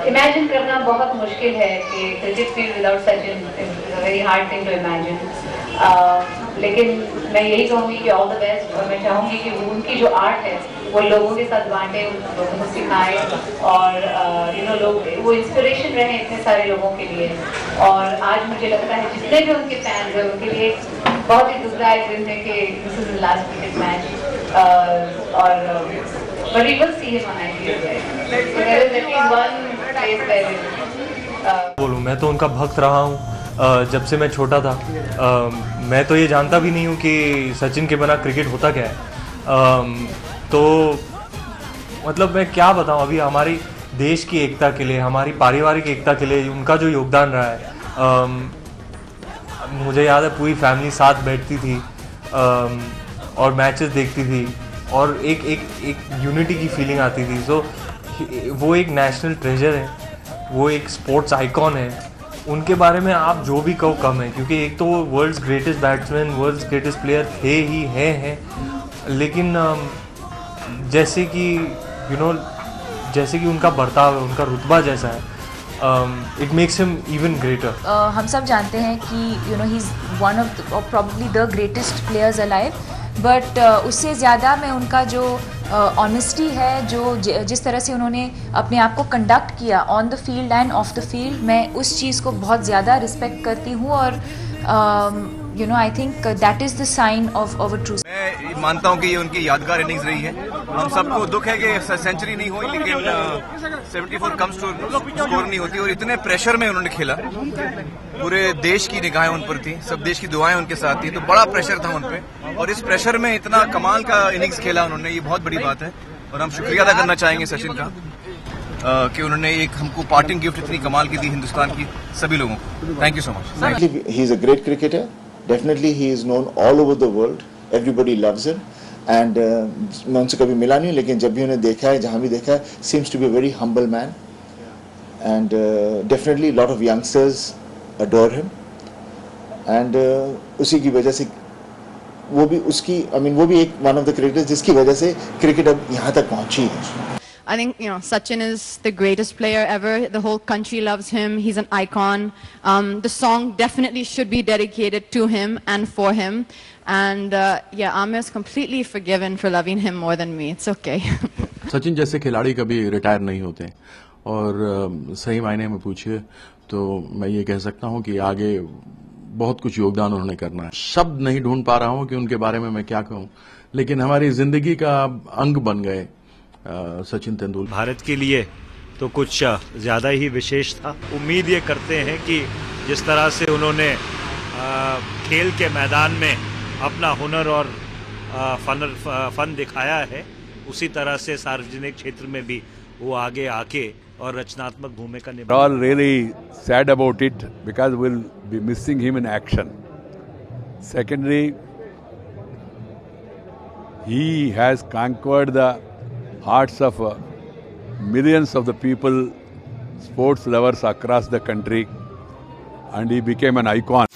Imagine करना बहुत मुश्किल है कि cricket field without Sachin is a very hard thing to imagine. लेकिन मैं यही कहूँगी कि ऑल द बेस्ट, और मैं चाहूँगी कि उनकी जो आर्ट है वो लोगों के साथ बांटे, लोगों को सिखाए, और लोग वो इंस्पिरेशन रहे इतने सारे लोगों के लिए। और आज मुझे लगता है जितने भी उनके फैंस हैं उनके लिए बहुत ही दुखदायक दिन है कि this is the last cricket match, और but we will see him on IPL. So there is at least one place where बोलूँ, मैं तो उनका भक्त रहा हूँ जब से मैं छोटा था। मैं तो ये जानता भी नहीं हूँ कि सचिन के बिना क्रिकेट होता क्या है। तो मतलब मैं क्या बताऊँ, अभी हमारी देश की एकता के लिए, हमारी पारिवारिक एकता के लिए उनका जो योगदान रहा है, मुझे याद है पूरी फैमिली साथ बैठती थी और मैचेस देखती थी, और एक यूनिटी की फीलिंग आती थी। सो वो एक नेशनल ट्रेजर है, वो एक स्पोर्ट्स आइकॉन है। उनके बारे में आप जो भी कहो कम है, क्योंकि एक तो वो world's greatest batsman, world's greatest player थे ही हैं। लेकिन जैसे कि जैसे कि उनका बर्ताव है, उनका रुतबा जैसा है, it makes him even greater. हम सब जानते हैं कि he is one of probably the greatest players alive, but उससे ज़्यादा मैं उनका जो ऑनेस्टी है, जो जिस तरह से उन्होंने अपने आप को कंडक्ट किया on the field end of the field, मैं उस चीज़ को बहुत ज़्यादा रिस्पेक्ट करती हूँ। और I think that is the sign of our true. मैं मानता हूँ कि ये उनकी यादगार इनिंग्स रही है। हम सबको दुख है कि सेंचुरी नहीं हुई, लेकिन 74 कम स्कोर नहीं होती, और इतने प्रेशर में उन्होंने खेला। पूरे देश की निगाहें उन पर थी, सब देश की दुआएं उनके साथ थी, तो बड़ा प्रेशर था उन पे, और इस प्रेशर में इतना कमाल का इनिंग्स खेला उन्होंने, ये बहुत बड़ी बात है। और हम शुक्रिया अदा करना चाहेंगे सचिन का कि उन्होंने एक हमको पार्टिंग गिफ्ट इतनी कमाल की दी हिंदुस्तान की सभी लोगों को। Thank you so much. He is a great cricketer, definitely he is known all over the world, everybody loves him, and मैं उनसे कभी मिला नहीं, लेकिन जब भी उन्हें देखा है, जहाँ भी देखा है, seems to be a very humble man, and definitely lot of youngsters adore him, and उसी की वजह से वो भी उसकी वो भी एक one of the cricketers जिसकी वजह से क्रिकेट अब यहाँ तक पहुँची है। I think Sachin is the greatest player ever. The whole country loves him. He's an icon. The song definitely should be dedicated to him and for him. And yeah, Amir is completely forgiven for loving him more than me. It's okay. Sachin जैसे खिलाड़ी कभी retire नहीं होते, और सही मायने में पूछिए तो मैं ये कह सकता हूं कि आगे बहुत कुछ योगदान उन्होंने करना है। शब्द नहीं ढूंढ पा रहा हूं कि उनके बारे में मैं क्या कहूं, लेकिन हमारी जिंदगी का अंग बन गए सचिन तेंदुलकर। भारत के लिए तो कुछ ज्यादा ही विशेष था। उम्मीद ये करते हैं कि जिस तरह से उन्होंने खेल के मैदान में अपना हुनर और फन दिखाया है, उसी तरह से सार्वजनिक क्षेत्र में भी वो आगे आके और रचनात्मक भूमिका निभा। All really sad about it because we'll be missing him in action. Secondly, he has conquered the hearts of millions of the people, sports lovers across the country, and he became an icon.